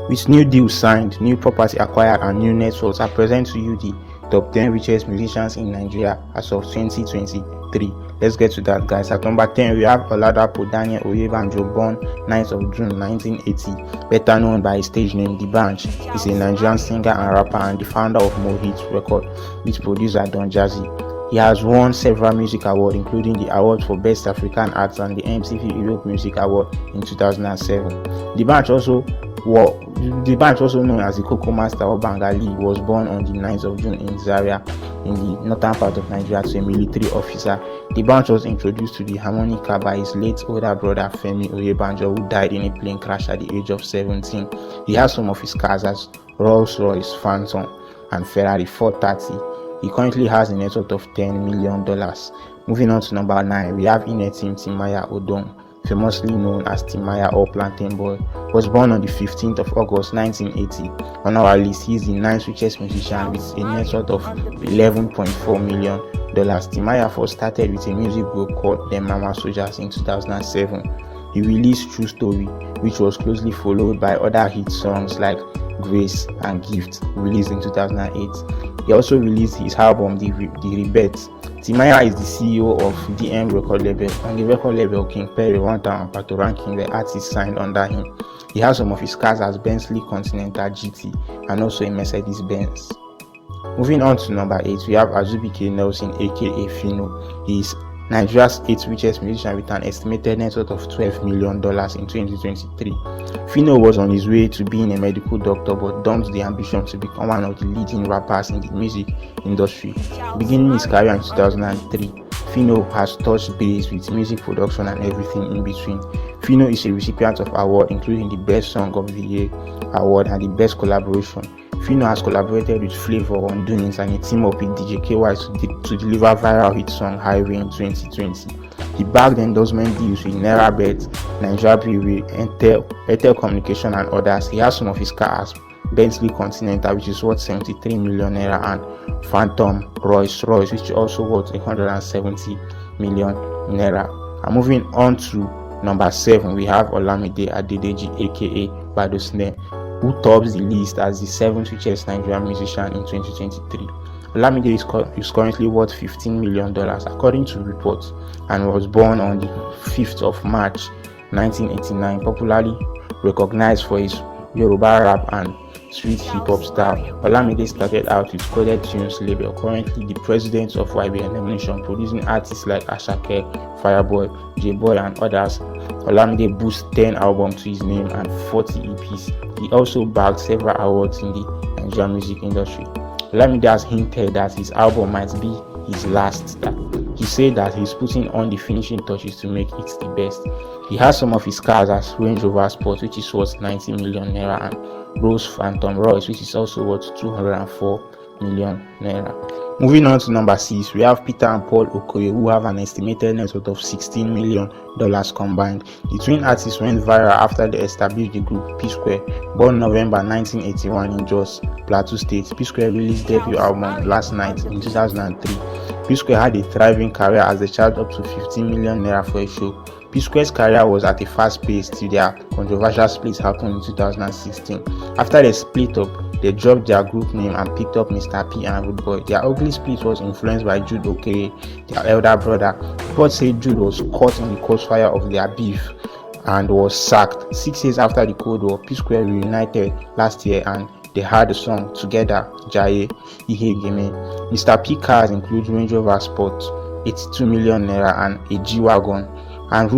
With new deals signed, new property acquired, and new networks, I present to you the top 10 richest musicians in Nigeria as of 2023. Let's get to that, guys. At number 10, we have Oladapo Daniel Oyebanjo, born 9th of June 1980, better known by his stage name D'banj. He's a Nigerian singer and rapper and the founder of Mo Hits Record with producer Don Jazzy. He has won several music awards, including the award for Best African Act and the MTV Europe Music Award in 2007. D'banj, also known as the Cocoa Master or Bengali, was born on the 9th of June in Zaria, in the northern part of Nigeria, to a military officer. D'banj was introduced to the harmonica by his late older brother Femi Oyebanjo, who died in a plane crash at the age of 17. He has some of his cars as Rolls-Royce Phantom and Ferrari 430. He currently has a net worth of $10 million. Moving on to number 9, we have Inetim Timaya Odom, famously known as Timaya or Plantain Boy. Was born on the 15th of August 1980. On our list, he is the 9th richest musician with a net worth of $11.4 million. Timaya first started with a music group called The Mama Soldiers in 2007. He released True Story, which was closely followed by other hit songs like Grace and Gift, released in 2008. He also released his album The Rebirth. Timaya is the CEO of DM record label. On the record label, King Perry, Wanta and Pato Ranking were artists signed under him. He has some of his cars as Bentley Continental GT and also a Mercedes Benz. Moving on to number 8, we have Azubike Nelson aka Phyno. He is Nigeria's 8th richest musician with an estimated net worth of $12 million in 2023. Phyno was on his way to being a medical doctor but dumped the ambition to become one of the leading rappers in the music industry. Beginning his career in 2003, Phyno has touched base with music production and everything in between. Phyno is a recipient of awards including the Best Song of the Year award and the Best Collaboration. Phyno has collaborated with Flavor on Doings and a team up with DJ KY to deliver viral hit song Highway in 2020. He bagged endorsement deals with NairaBet, Nigeria Brewery, Airtel Communication and others. He has some of his cars, Bentley Continental, which is worth 73 million naira, and Phantom Rolls-Royce, which is also worth 170 million naira. And moving on to number 7, we have Olamide Adedeji aka Badosne, who tops the list as the 7th richest Nigerian musician in 2023. Olamide is currently worth $15 million according to reports, and was born on the 5th of March 1989, popularly recognized for his Yoruba rap and sweet hip-hop style. Olamide started out with Coded Tunes label, currently the president of YBN Nation, producing artists like Asake, Fireboy, J-Boy and others. Olamide boasts 10 albums to his name and 40 EPs. He also bagged several awards in the Nigerian music industry. Olamide has hinted that his album might be his last. He said that he's putting on the finishing touches to make it the best. He has some of his cars as Range Rover Sport, which is worth 90 million naira, and Rolls Phantom Royce, which is also worth 204 million naira. Moving on to number 6, we have Peter and Paul Okoye, who have an estimated net worth of $16 million combined. The twin artists went viral after they established the group P Square. Born November 1981 in Jos, Plateau State, P Square released debut album Last Night in 2003. P Square had a thriving career as they charged up to 15 million naira for a show. P Square's career was at a fast pace till their controversial split happened in 2016. After they split up, they dropped their group name and picked up Mr. P and Rude Boy. Their ugly split was influenced by Jude Okere, their elder brother. Reports say Jude was caught in the crossfire of their beef and was sacked. 6 years after the Cold War, P Square reunited last year and they had a song together, Jaye Ihe Game. Mr. P cars include Range Rover Sport, 82 million naira, and a G-Wagon. And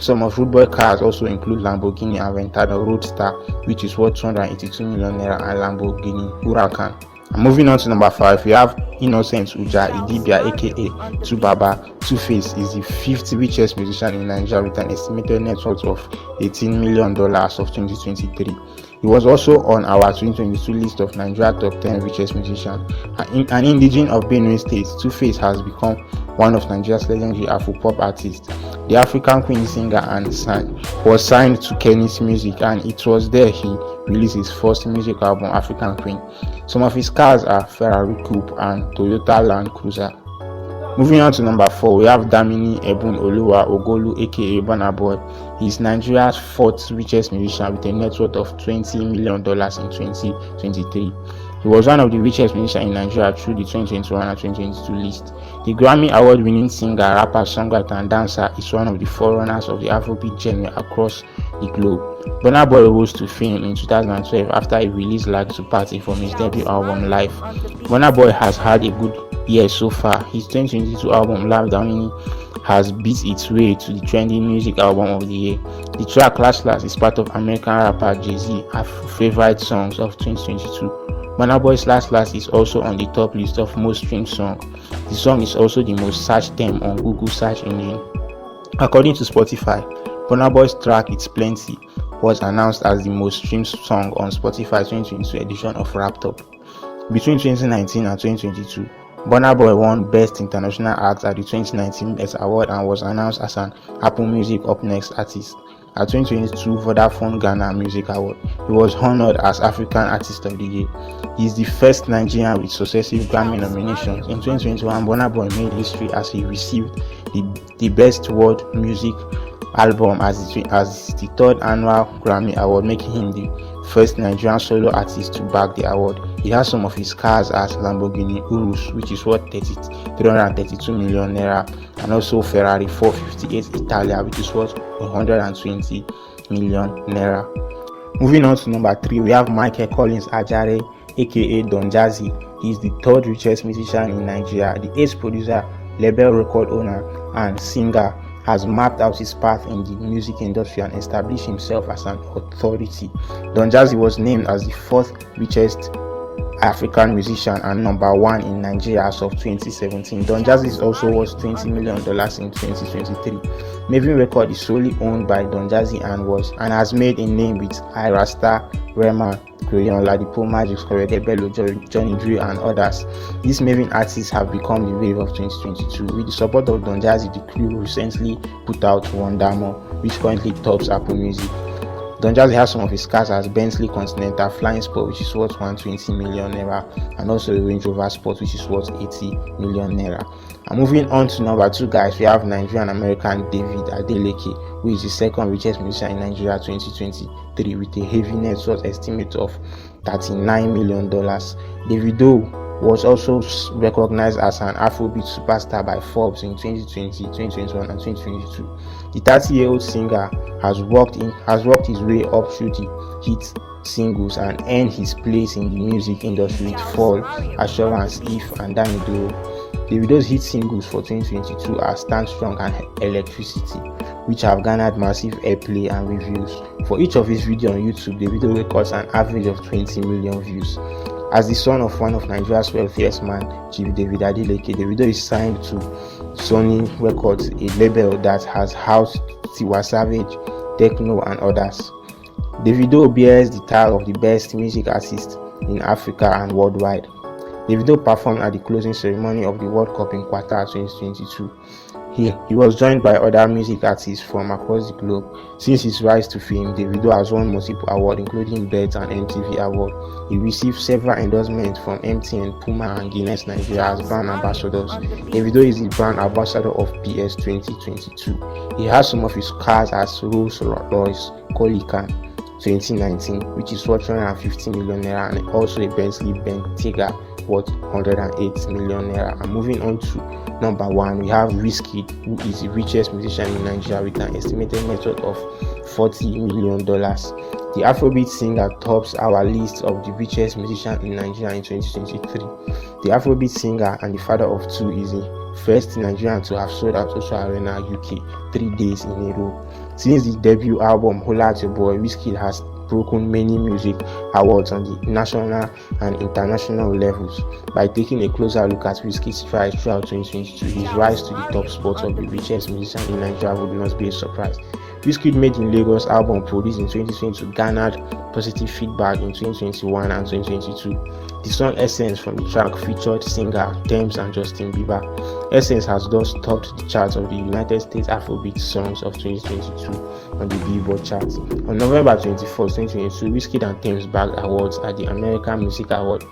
some of Rude Boy cars also include Lamborghini Aventador Roadster, which is worth 282 million naira, and Lamborghini Huracan. And moving on to number 5, we have Innocent Uja Idibia aka Tubaba. Two-Face is the 5th richest musician in Nigeria with an estimated net worth of $18 million of 2023. He was also on our 2022 list of Nigeria top 10 richest musicians. An indigene of Benue State, Two-Face has become one of Nigeria's legendary Afro-pop artists. The African Queen singer and was signed to Kenny's Music, and it was there he released his first music album, African Queen. Some of his cars are Ferrari Coupe and Toyota Land Cruiser. Moving on to number 4, 4, we have Damini Ebun Oluwa Ogolu aka Burna Boy. He is Nigeria's 4th richest musician with a net worth of $20 million in 2023. He was one of the richest musicians in Nigeria through the 2021 and 2022 list. The Grammy Award-winning singer, rapper, songwriter, and dancer is one of the forerunners of the Afrobeat genre across the globe. Burna Boy rose to fame in 2012 after he released Like to Party from his debut album Life. Burna Boy has had a good year so far. His 2022 album Live Down has beat its way to the trending music album of the year. The track Last Last is part of American rapper Jazzy favorite songs of 2022. Burna Boy's Last Last is also on the top list of most streamed songs. The song is also the most searched term on Google search engine. According to Spotify, Burna Boy's track It's Plenty was announced as the most streamed song on Spotify's 2022 edition of Wrapped Up. Between 2019 and 2022, Burna Boy won Best International Act at the 2019 Best Award and was announced as an Apple Music Up Next artist. At 2022 Vodafone Ghana Music Award, he was honored as African Artist of the Year. He is the first Nigerian with successive Grammy nominations. In 2021, Burna Boy made history as he received the Best World Music Album as the 3rd annual Grammy Award, making him the first Nigerian solo artist to bag the award. He has some of his cars as Lamborghini Urus, which is worth 332 million naira, and also Ferrari 458 Italia, which is worth 120 million naira. Moving on to number 3, we have Michael Collins Ajare aka Don Jazzy. He is the 3rd richest musician in Nigeria. The 8th producer, label record owner, and singer has mapped out his path in the music industry and established himself as an authority. Don Jazzy was named as the 4th richest African musician and number 1 in Nigeria as of 2017. Don Jazzy is also worth $20 million in 2023. Maven Record is solely owned by Don Jazzy and has made a name with Irasta, Rema, Crayon, Ladipo, Magic, Korede Bello, Johnny Drill, and others. These Maven artists have become the wave of 2022. With the support of Don Jazzy, the crew recently put out Wondamo, which currently tops Apple Music. Don Jazzy has some of his cars as Bentley Continental Flying Sport, which is worth 120 million naira, and also a Range Rover Sport, which is worth 80 million naira. And moving on to number 2, guys, we have Nigerian American David Adeleke, who is the 2nd richest musician in Nigeria 2023 with a heavy net worth estimate of $39 million. Davido was also recognized as an Afrobeat superstar by Forbes in 2020, 2021, and 2022. The 30-year-old singer has worked his way up through the hit singles and earned his place in the music industry with Fall, Assurance, If, and Davido. Davido's hit singles for 2022 are Stand Strong and Electricity, which have garnered massive airplay and reviews. For each of his videos on YouTube, Davido records an average of 20 million views. As the son of one of Nigeria's wealthiest man, Chief David Adeleke, Davido is signed to Sony Records, a label that has housed Tiwa Savage, Tekno, and others. Davido bears the title of the best music artist in Africa and worldwide. Davido performed at the closing ceremony of the World Cup in Qatar 2022. He was joined by other music artists from across the globe. Since his rise to fame, Davido has won multiple awards, including BET and MTV Award. He received several endorsements from MTN, Puma, and Guinness Nigeria as brand ambassadors. Davido is the brand ambassador of PS 2022. He has some of his cars as Rolls-Royce Colican 2019, which is worth 150 million naira, and also a Bentley Bentayga worth 108 million naira. And moving on to number 1, we have Richest, who is the richest musician in Nigeria with an estimated net worth of $40 million. The Afrobeat singer tops our list of the richest musician in Nigeria in 2023. The Afrobeat singer and the father of 2 is the first Nigerian to have sold out Osu Arena UK 3 days in a row. Since the debut album Holla at Your Boy, Richest has broken many music awards on the national and international levels. By taking a closer look at Richest's rise throughout 2022, his rise to the top spot of the richest musician in Nigeria would not be a surprise. Wizkid Made in Lagos album produced in 2022 garnered positive feedback in 2021 and 2022. The song Essence from the track featured singer Tems and Justin Bieber. Essence has thus topped the charts of the United States Afrobeat songs of 2022 on the Billboard charts. On November 24, 2022, Wizkid and Tems bagged awards at the American Music Awards.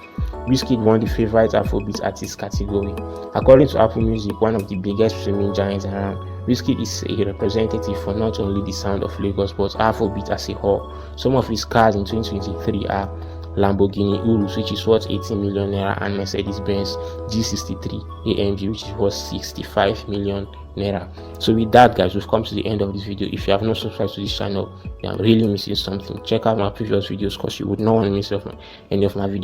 Wizkid won the Favorite Afrobeat Artist category. According to Apple Music, one of the biggest streaming giants around, Wizkid is a representative for not only the sound of Lagos but Afrobeat as a whole. Some of his cars in 2023 are Lamborghini Urus, which is worth 18 million naira, and Mercedes-Benz G63 AMG, which is worth 65 million naira. So with that, guys, we've come to the end of this video. If you have not subscribed to this channel, you are really missing something. Check out my previous videos because you would not want to miss any of my videos.